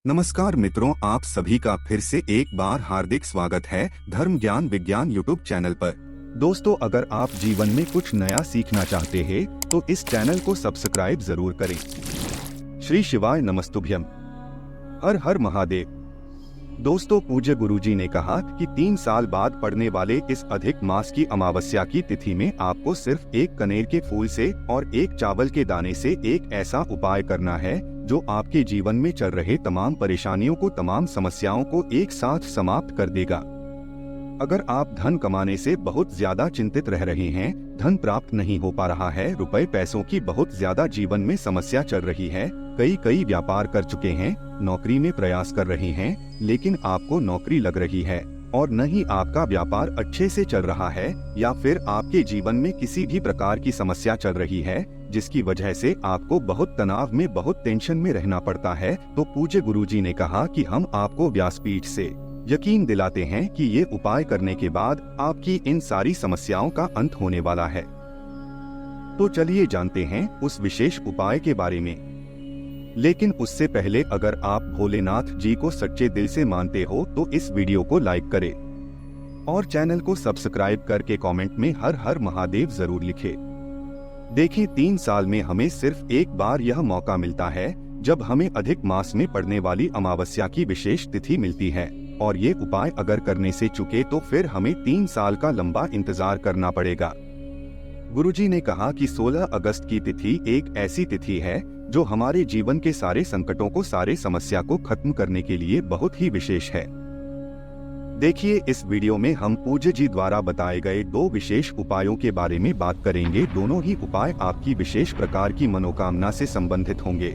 नमस्कार मित्रों, आप सभी का फिर से एक बार हार्दिक स्वागत है धर्म ज्ञान विज्ञान यूट्यूब चैनल पर। दोस्तों, अगर आप जीवन में कुछ नया सीखना चाहते हैं तो इस चैनल को सब्सक्राइब जरूर करें। श्री शिवाय नमस्तुभ्यम। हर हर महादेव। दोस्तों, पूज्य गुरुजी ने कहा कि 3 साल बाद पड़ने वाले इस अधिक मास की अमावस्या की तिथि में आपको सिर्फ एक कनेर के फूल से और एक चावल के दाने से एक ऐसा उपाय करना है जो आपके जीवन में चल रहे तमाम परेशानियों को, तमाम समस्याओं को एक साथ समाप्त कर देगा। अगर आप धन कमाने से बहुत ज्यादा चिंतित रह रहे हैं, धन प्राप्त नहीं हो पा रहा है, रुपए पैसों की बहुत ज्यादा जीवन में समस्या चल रही है, कई व्यापार कर चुके हैं, नौकरी में प्रयास कर रहे हैं लेकिन आपको नौकरी लग रही है और न ही आपका व्यापार अच्छे से चल रहा है, या फिर आपके जीवन में किसी भी प्रकार की समस्या चल रही है जिसकी वजह से आपको बहुत तनाव में, बहुत टेंशन में रहना पड़ता है, तो पूज्य गुरुजी ने कहा कि हम आपको व्यासपीठ से यकीन दिलाते हैं कि ये उपाय करने के बाद आपकी इन सारी समस्याओं का अंत होने वाला है। तो चलिए जानते हैं उस विशेष उपाय के बारे में। लेकिन उससे पहले, अगर आप भोलेनाथ जी को सच्चे दिल से मानते हो तो इस वीडियो को लाइक करें और चैनल को सब्सक्राइब करके कमेंट में हर हर महादेव जरूर लिखें। देखिए, 3 साल में हमें सिर्फ एक बार यह मौका मिलता है जब हमें अधिक मास में पड़ने वाली अमावस्या की विशेष तिथि मिलती है, और ये उपाय अगर करने से चुके तो फिर हमें 3 साल का लंबा इंतजार करना पड़ेगा। गुरुजी ने कहा कि 16 अगस्त की तिथि एक ऐसी तिथि है जो हमारे जीवन के सारे संकटों को, सारे समस्या को खत्म करने के लिए बहुत ही विशेष है। देखिए, इस वीडियो में हम पूज्य जी द्वारा बताए गए 2 विशेष उपायों के बारे में बात करेंगे। दोनों ही उपाय आपकी विशेष प्रकार की मनोकामना से संबंधित होंगे।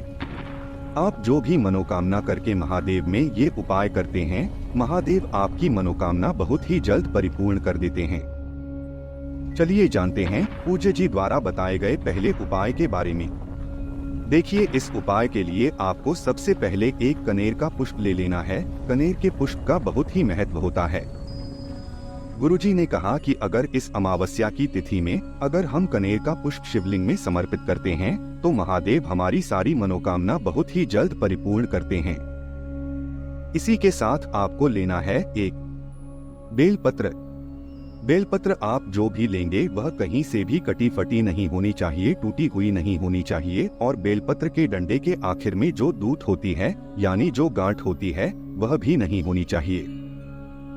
आप जो भी मनोकामना करके महादेव में ये उपाय करते हैं, महादेव आपकी मनोकामना बहुत ही जल्द परिपूर्ण कर देते हैं। चलिए जानते हैं पूज्य जी द्वारा बताए गए पहले उपाय के बारे में। देखिए, इस उपाय के लिए आपको सबसे पहले एक कनेर का पुष्प ले लेना है। कनेर के पुष्प का बहुत ही महत्व होता है। गुरुजी ने कहा कि अगर इस अमावस्या की तिथि में अगर हम कनेर का पुष्प शिवलिंग में समर्पित करते हैं तो महादेव हमारी सारी मनोकामना बहुत ही जल्द परिपूर्ण करते हैं। इसी के साथ आपको लेना है एक बेलपत्र। बेलपत्र आप जो भी लेंगे वह कहीं से भी कटी फटी नहीं होनी चाहिए, टूटी हुई नहीं होनी चाहिए, और बेलपत्र के डंडे के आखिर में जो दूत होती है, यानी जो गांठ होती है, वह भी नहीं होनी चाहिए।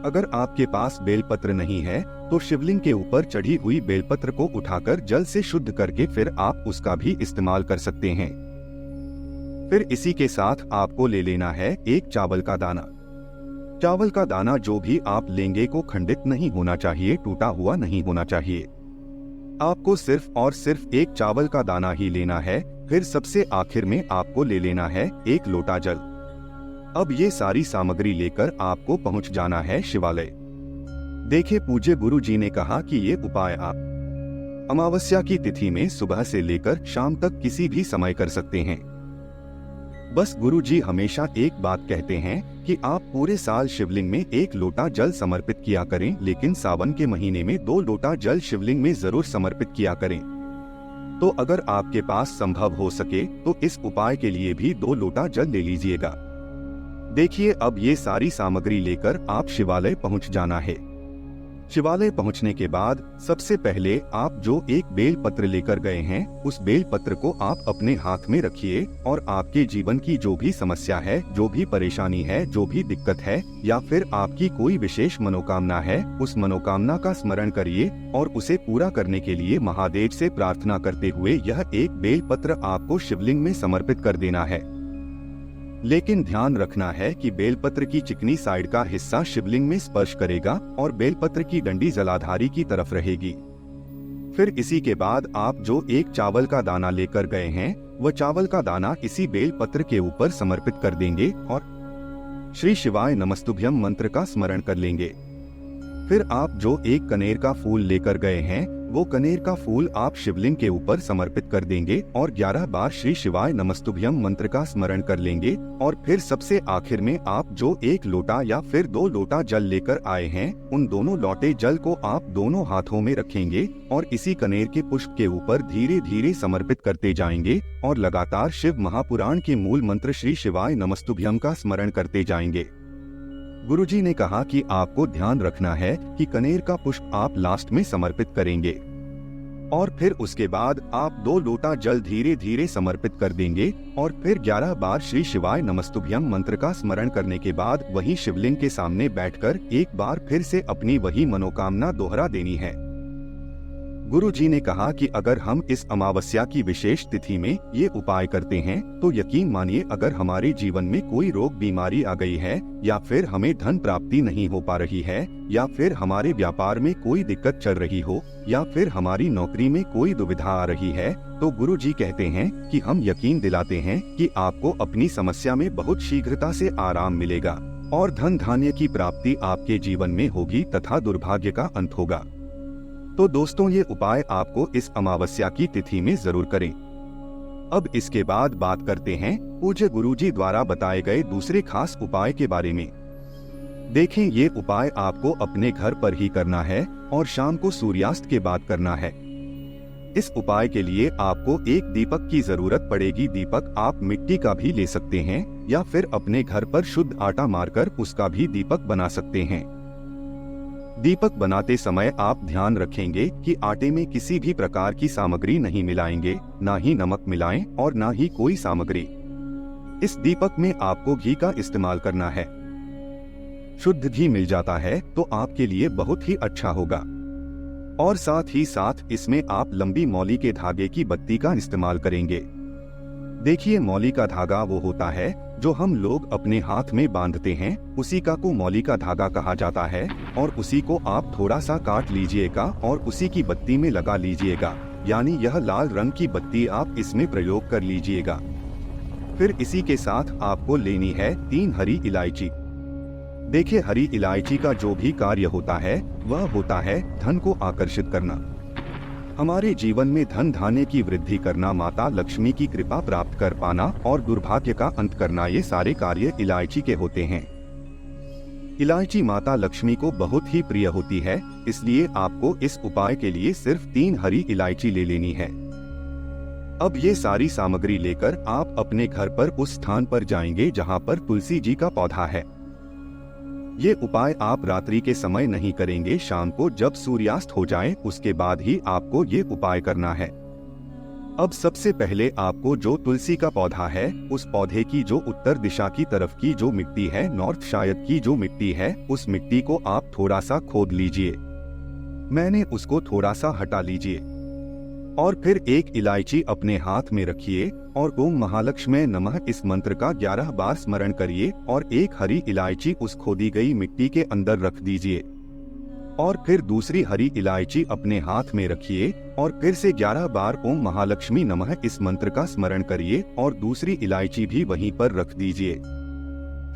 अगर आपके पास बेलपत्र नहीं है तो शिवलिंग के ऊपर चढ़ी हुई बेलपत्र को उठाकर जल से शुद्ध करके फिर आप उसका भी इस्तेमाल कर सकते हैं। फिर इसी के साथ आपको ले लेना है एक चावल का दाना। चावल का दाना जो भी आप लेंगे को खंडित नहीं होना चाहिए, टूटा हुआ नहीं होना चाहिए। आपको सिर्फ और सिर्फ एक चावल का दाना ही लेना है। फिर सबसे आखिर में आपको ले लेना है एक लोटा जल। अब ये सारी सामग्री लेकर आपको पहुंच जाना है शिवालय। देखिए, पूज्य गुरु जी ने कहा कि ये उपाय आप अमावस्या की तिथि में सुबह से लेकर शाम तक किसी भी समय कर सकते हैं। बस गुरुजी हमेशा एक बात कहते हैं कि आप पूरे साल शिवलिंग में 1 लोटा जल समर्पित किया करें, लेकिन सावन के महीने में 2 लोटा जल शिवलिंग में जरूर समर्पित किया करें। तो अगर आपके पास संभव हो सके तो इस उपाय के लिए भी 2 लोटा जल ले लीजिएगा। देखिए, अब ये सारी सामग्री लेकर आप शिवालय पहुंच जाना है। शिवालय पहुंचने के बाद सबसे पहले आप जो एक बेल पत्र लेकर गए हैं, उस बेल पत्र को आप अपने हाथ में रखिए और आपके जीवन की जो भी समस्या है, जो भी परेशानी है, जो भी दिक्कत है, या फिर आपकी कोई विशेष मनोकामना है, उस मनोकामना का स्मरण करिए और उसे पूरा करने के लिए महादेव से प्रार्थना करते हुए यह एक बेल पत्र आपको शिवलिंग में समर्पित कर देना है। लेकिन ध्यान रखना है कि बेलपत्र की चिकनी साइड का हिस्सा शिवलिंग में स्पर्श करेगा और बेलपत्र की डंडी जलाधारी की तरफ रहेगी। फिर इसी के बाद आप जो एक चावल का दाना लेकर गए हैं, वह चावल का दाना इसी बेलपत्र के ऊपर समर्पित कर देंगे और श्री शिवाय नमस्तुभ्यम मंत्र का स्मरण कर लेंगे। फिर आप जो एक कनेर का फूल लेकर गए हैं, वो कनेर का फूल आप शिवलिंग के ऊपर समर्पित कर देंगे और 11 बार श्री शिवाय नमस्तुभ्यम मंत्र का स्मरण कर लेंगे। और फिर सबसे आखिर में आप जो 1 लोटा या फिर 2 लोटा जल लेकर आए हैं, उन दोनों लोटे जल को आप दोनों हाथों में रखेंगे और इसी कनेर के पुष्प के ऊपर धीरे धीरे समर्पित करते जाएंगे और लगातार शिव महापुराण के मूल मंत्र श्री शिवाय नमस्तुभ्यम का स्मरण करते जाएंगे। गुरुजी ने कहा कि आपको ध्यान रखना है कि कनेर का पुष्प आप लास्ट में समर्पित करेंगे और फिर उसके बाद आप 2 लोटा जल धीरे धीरे समर्पित कर देंगे और फिर 11 बार श्री शिवाय नमस्तुभ्यम मंत्र का स्मरण करने के बाद वही शिवलिंग के सामने बैठकर एक बार फिर से अपनी वही मनोकामना दोहरा देनी है। गुरुजी ने कहा कि अगर हम इस अमावस्या की विशेष तिथि में ये उपाय करते हैं तो यकीन मानिए, अगर हमारे जीवन में कोई रोग बीमारी आ गई है या फिर हमें धन प्राप्ति नहीं हो पा रही है या फिर हमारे व्यापार में कोई दिक्कत चल रही हो या फिर हमारी नौकरी में कोई दुविधा आ रही है, तो गुरुजी कहते हैं कि हम यकीन दिलाते हैं कि आपको अपनी समस्या में बहुत शीघ्रता से आराम मिलेगा और धन धान्य की प्राप्ति आपके जीवन में होगी तथा दुर्भाग्य का अंत होगा। तो दोस्तों, ये उपाय आपको इस अमावस्या की तिथि में जरूर करें। अब इसके बाद बात करते हैं पूज्य गुरुजी द्वारा बताए गए दूसरे खास उपाय के बारे में। देखें, ये उपाय आपको अपने घर पर ही करना है और शाम को सूर्यास्त के बाद करना है। इस उपाय के लिए आपको एक दीपक की जरूरत पड़ेगी। दीपक आप मिट्टी का भी ले सकते हैं या फिर अपने घर पर शुद्ध आटा मारकर उसका भी दीपक बना सकते हैं। दीपक बनाते समय आप ध्यान रखेंगे कि आटे में किसी भी प्रकार की सामग्री नहीं मिलाएंगे, ना ही नमक मिलाएं और ना ही कोई सामग्री। इस दीपक में आपको घी का इस्तेमाल करना है। शुद्ध घी मिल जाता है तो आपके लिए बहुत ही अच्छा होगा। और साथ ही साथ इसमें आप लंबी मौली के धागे की बत्ती का इस्तेमाल करेंगे। देखिए, मौली का धागा वो होता है जो हम लोग अपने हाथ में बांधते हैं, उसी का को मौली का धागा कहा जाता है। और उसी को आप थोड़ा सा काट लीजिएगा और उसी की बत्ती में लगा लीजिएगा, यानी यह लाल रंग की बत्ती आप इसमें प्रयोग कर लीजिएगा। फिर इसी के साथ आपको लेनी है 3 हरी इलायची। देखिए, हरी इलायची का जो भी कार्य होता है वह होता है धन को आकर्षित करना, हमारे जीवन में धन धान्य की वृद्धि करना, माता लक्ष्मी की कृपा प्राप्त कर पाना और दुर्भाग्य का अंत करना। ये सारे कार्य इलायची के होते हैं। इलायची माता लक्ष्मी को बहुत ही प्रिय होती है, इसलिए आपको इस उपाय के लिए सिर्फ 3 हरी इलायची ले लेनी है। अब ये सारी सामग्री लेकर आप अपने घर पर उस स्थान पर जाएंगे जहाँ पर तुलसी जी का पौधा है। ये उपाय आप रात्रि के समय नहीं करेंगे, शाम को जब सूर्यास्त हो जाए उसके बाद ही आपको ये उपाय करना है। अब सबसे पहले आपको जो तुलसी का पौधा है उस पौधे की जो उत्तर दिशा की तरफ की जो मिट्टी है, नॉर्थ साइड की जो मिट्टी है, उस मिट्टी को आप थोड़ा सा खोद लीजिए। मैंने उसको थोड़ा सा हटा लीजिए और फिर 1 इलायची अपने हाथ में रखिए और ओम महालक्ष्मी नमः इस मंत्र का 11 बार स्मरण करिए और 1 हरी इलायची उस खोदी गई मिट्टी के अंदर रख दीजिए और फिर दूसरी हरी इलायची अपने हाथ में रखिए और फिर से 11 बार ओम महालक्ष्मी नमः इस मंत्र का स्मरण करिए और दूसरी इलायची भी वहीं पर रख दीजिए।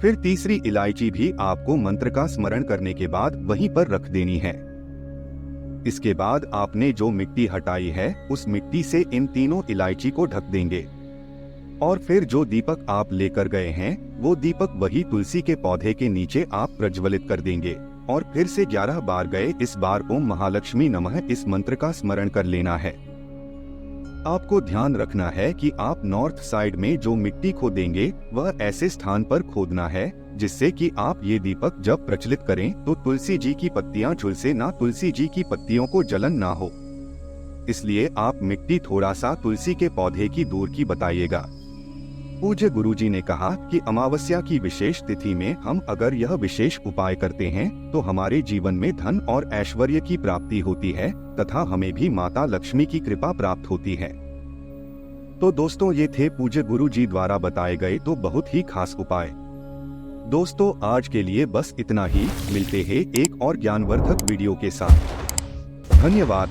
फिर तीसरी इलायची भी आपको मंत्र का स्मरण करने के बाद वहीं पर रख देनी है। इसके बाद आपने जो मिट्टी हटाई है उस मिट्टी से इन तीनों इलायची को ढक देंगे और फिर जो दीपक आप लेकर गए हैं वो दीपक वही तुलसी के पौधे के नीचे आप प्रज्वलित कर देंगे और फिर से 11 बार गए इस बार ओम महालक्ष्मी नमः इस मंत्र का स्मरण कर लेना है। आपको ध्यान रखना है कि आप नॉर्थ साइड में जो मिट्टी खोदेंगे वह ऐसे स्थान पर खोदना है जिससे कि आप ये दीपक जब प्रज्वलित करें तो तुलसी जी की पत्तियां झुलसे ना, तुलसी जी की पत्तियों को जलन ना हो। इसलिए आप मिट्टी थोड़ा सा तुलसी के पौधे की दूर की बताइएगा। पूज्य गुरुजी ने कहा कि अमावस्या की विशेष तिथि में हम अगर यह विशेष उपाय करते हैं तो हमारे जीवन में धन और ऐश्वर्य की प्राप्ति होती है तथा हमें भी माता लक्ष्मी की कृपा प्राप्त होती है। तो दोस्तों, ये थे पूज्य गुरुजी द्वारा बताए गए तो बहुत ही खास उपाय। दोस्तों, आज के लिए बस इतना ही। मिलते हैं एक और ज्ञानवर्धक वीडियो के साथ। धन्यवाद।